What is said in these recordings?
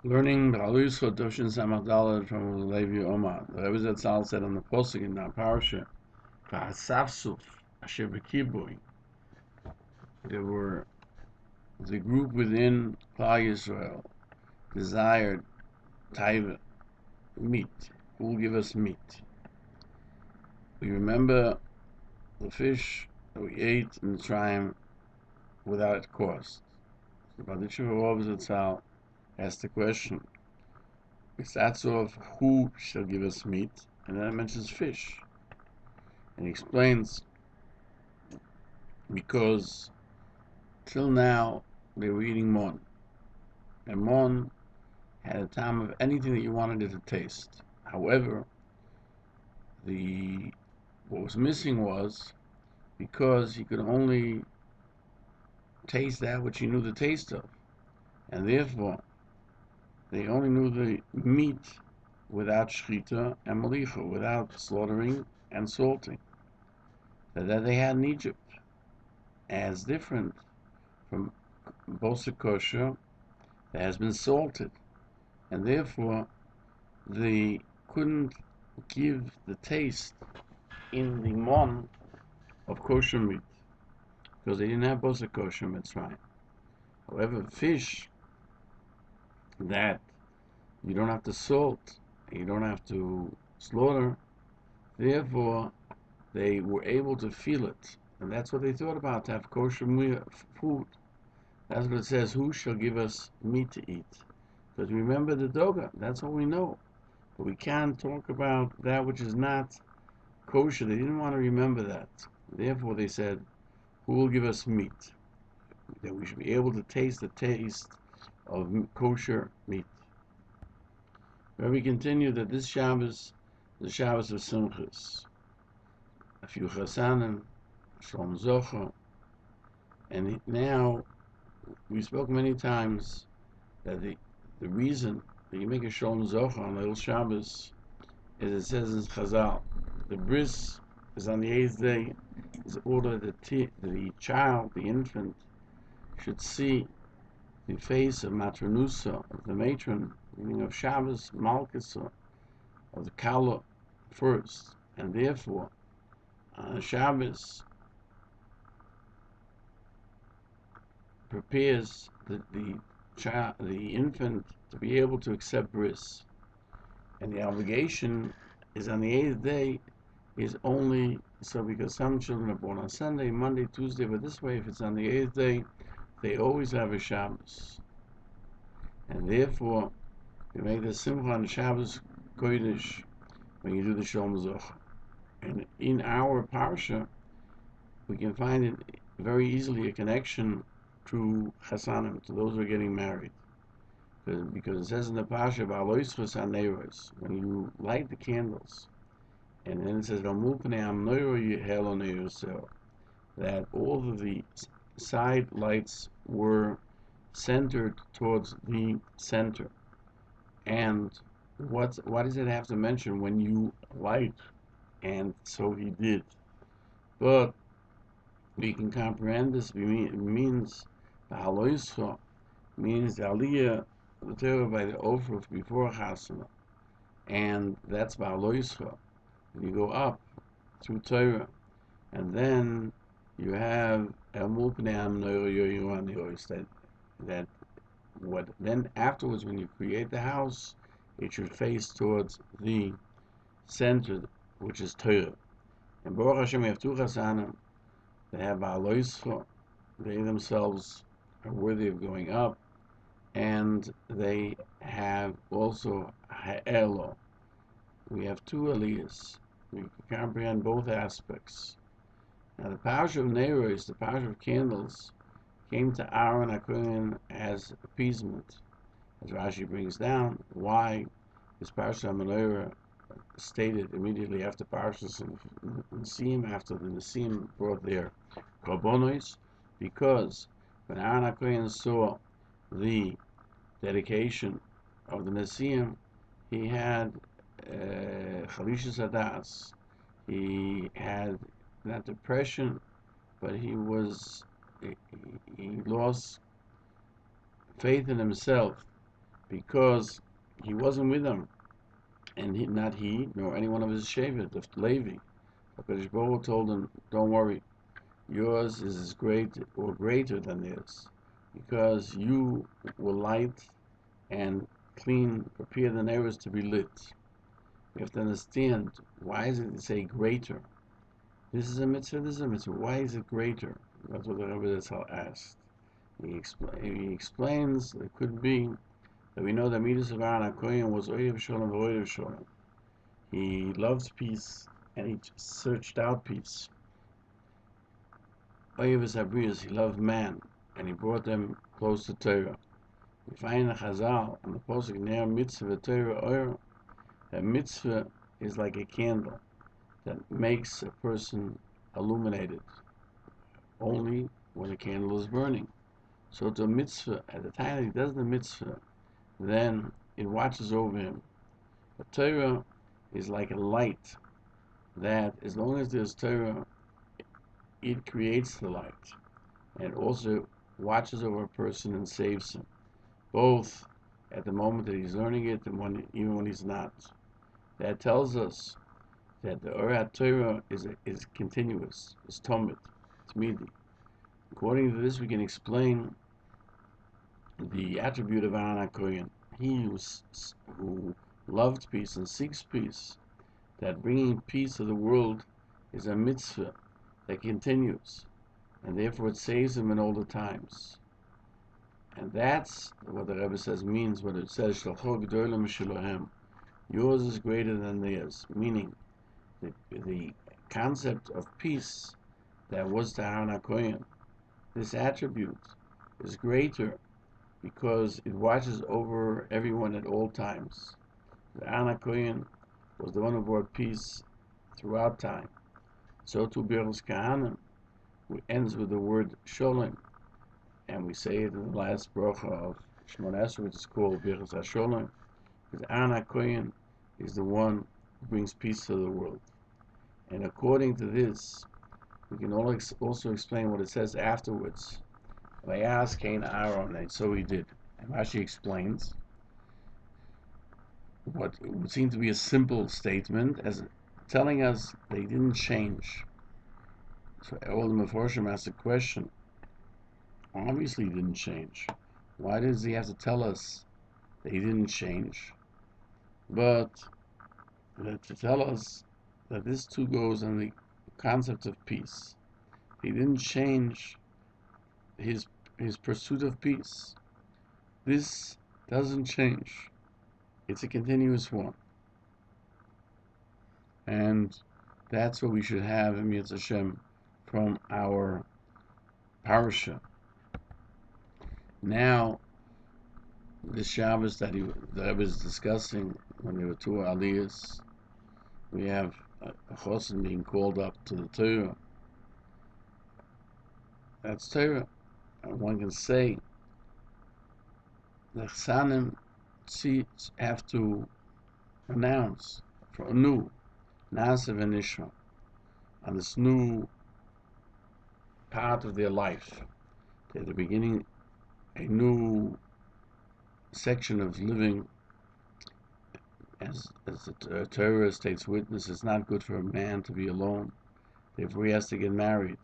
Learning Biha'aloscho Dushin Samach from Ulilevi Omer. The Rebbe Zt said on the Pasuk in that Parsha, "V'hasafsuf asher b'kibui." There were the group within Klal Yisrael desired taiva, meat. Who will give us meat? We remember the fish that we ate in the Mitzrayim without cost. The Rebbe Zt asked the question, of who shall give us meat? And then it mentions fish. And he explains, because till now they were eating mon. And mon had a time of anything that you wanted it to taste. However, what was missing was, because he could only taste that which he knew the taste of. And therefore, they only knew the meat without Shlita and malicha, without slaughtering and salting, that they had in Egypt, as different from Bostoner kosher that has been salted, and therefore they couldn't give the taste in the mon of kosher meat, because they didn't have Bostoner kosher Mitzrayim. However, fish that you don't have to salt, you don't have to slaughter, therefore they were able to feel it. And that's what they thought about, to have kosher food. That's what it says, who shall give us meat to eat? Because remember the doga, that's all we know. But we can't talk about that which is not kosher. They didn't want to remember that. Therefore they said, who will give us meat? That we should be able to taste the taste of kosher meat. Where we continue that this Shabbos, the Shabbos of Simchas, a few chasanim, Shalom Zocha, and now we spoke many times that the reason that you make a Shalom Zocha on Leil Shabbos is, it says in Chazal, the bris is on the 8th day, is order that the child, the infant, should see the face of Matronusa, of the matron, meaning of Shabbos, Malkusa, of the Kala first, and therefore Shabbos prepares the infant to be able to accept bris, and the obligation is on the 8th day is only so, because some children are born on Sunday, Monday, Tuesday, but this way, if it's on the 8th day, they always have a Shabbos, and therefore you make the Simcha on Shabbos Kodesh when you do the Shalom Zocha. And in our Parsha, we can find it very easily a connection to Chasanim, to those who are getting married. Because it says in the Parsha, Biha'aloscho haneros, when you light the candles, and then it says, that all of the side lights were centered towards the center. And what does it have to mention when you light? And so he did. But we can comprehend this. It means Biha'aloscho means the Aliyah, the Torah by the Ofruf before Chasana, and that's Biha'aloscho. You go up through Torah, and then you have that what then afterwards, when you create the house, it should face towards the center, which is Torah. And Baruch Hashem, we have two chasanim. They have Biha'aloscho. They themselves are worthy of going up, and they have also Ha'elo. We have two aliyahs. We can comprehend both aspects. Now the Parsha of Neiros, the Parsha of candles, came to Aaron HaKohen as appeasement. As Rashi brings down, why is Parsha HaMenorah stated immediately after Parshas Nesim, after the Nesim brought their korbanos? Because when Aaron HaKohen saw the dedication of the Nesim, he had Chalishas Hadas. He had not depression, but he lost faith in himself, because he wasn't with them, and not he nor any one of his shevet, the Levi. HaKadosh Baruch Hu told him, "Don't worry, yours is as great or greater than theirs, because you will light and clean, prepare the neighbors to be lit." We have to understand, why is it say greater? This is a mitzvah, this is a mitzvah. Why is it greater? That's what the Rebbe Zt asked. He explains it could be that we know that Midas of Aaron HaKohen was Oyev Shalom v'Oyev Shalom. He loved peace and he searched out peace. Oyev Habrius, he loved man and he brought them close to Torah. We find in the Chazal on the Pasuk Ner Mitzvah Torah Oyer, that mitzvah is like a candle that makes a person illuminated only when a candle is burning. So the mitzvah, at the time that he does the mitzvah, then it watches over him. The Torah is like a light that, as long as there's Torah, it creates the light, and it also watches over a person and saves him, both at the moment that he's learning it and even when he's not. That tells us that the Orat Torah is continuous, it's Tomid, it's Midi. According to this, we can explain the attribute of Aaron HaKohen. He who loved peace and seeks peace, that bringing peace to the world is a mitzvah that continues, and therefore it saves him in all the times. And that's what the Rebbe says means when it says, yours is greater than theirs, meaning the concept of peace that was to Aaron HaKohen, this attribute is greater because it watches over everyone at all times. Aaron HaKohen was the one who brought peace throughout time. So too Birchos Kahanim, who ends with the word Sholem, and we say it in the last bracha of Shmona Esrei, which is called Birchos HaSholem, because Aaron HaKohen is the one who brings peace to the world. And according to this, we can also explain what it says afterwards. They asked Cain Aaron, and so he did. And Rashi explains what would seem to be a simple statement as telling us they didn't change. So all the Meforshim asked the question, obviously he didn't change. Why does he have to tell us that he didn't change? But to tell us that this too goes on the concept of peace. He didn't change his pursuit of peace. This doesn't change. It's a continuous one. And that's what we should have in Yetz Hashem from our Parsha. Now, the Shabbos that the Rebbe is discussing, when there were two Aliyahs, we have a Chosin being called up to the Torah. That's Torah. And one can say the Chsanim have to announce for a new Na'aseh v'Nishma on this new part of their life. They're at the beginning a new section of living. As the Torah states witness, it's not good for a man to be alone. Therefore he has to get married.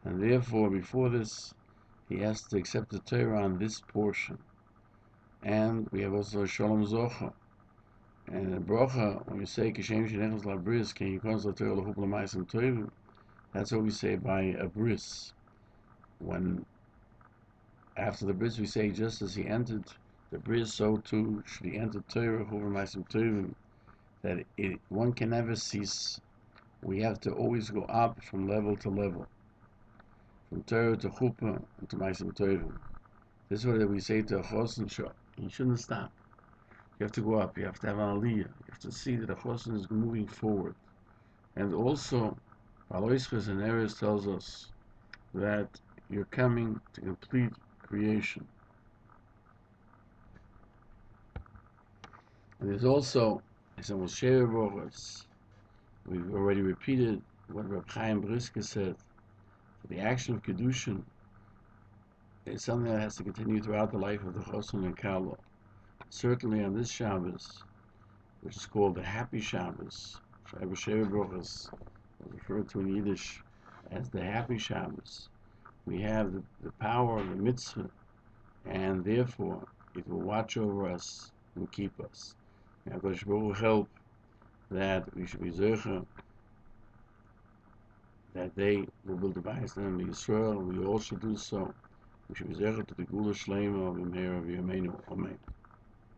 And therefore before this he has to accept the Torah on this portion. And we have also Shalom Zocha. And in Bracha, when we say Kishem Shenechos La Bris, Ken Yikons La Torah L'Chup L'Maisem Tovim, that's what we say by a bris. When after the bris we say, just as he entered the bris, so too should he enter Torah L'Chup L'Maisem Tovim, that one can never cease. We have to always go up from level to level, from Torah to Chuppah and to Maisem Tovim. This is what we say to a Chosin Shah. You shouldn't stop. You have to go up. You have to have an aliyah. You have to see that a Chosin is moving forward. And also, Biha'aloscho and Eres tells us that you're coming to complete creation. And there's also some shiur brachos. We've already repeated what Reb Chaim Brisker said. The action of Kedushin is something that has to continue throughout the life of the Chosin and Kala. certainly on this Shabbos, which is called the Happy Shabbos, Sheva Brochus was referred to in Yiddish as the Happy Shabbos. We have the power of the mitzvah, and therefore it will watch over us and keep us. May HaKadosh Baruch Hu help that we should be zecher, that they will build the bias in Israel, and we all should do so. We should be zecher to the Gula Shlema of Imher of Yameinu. Amen.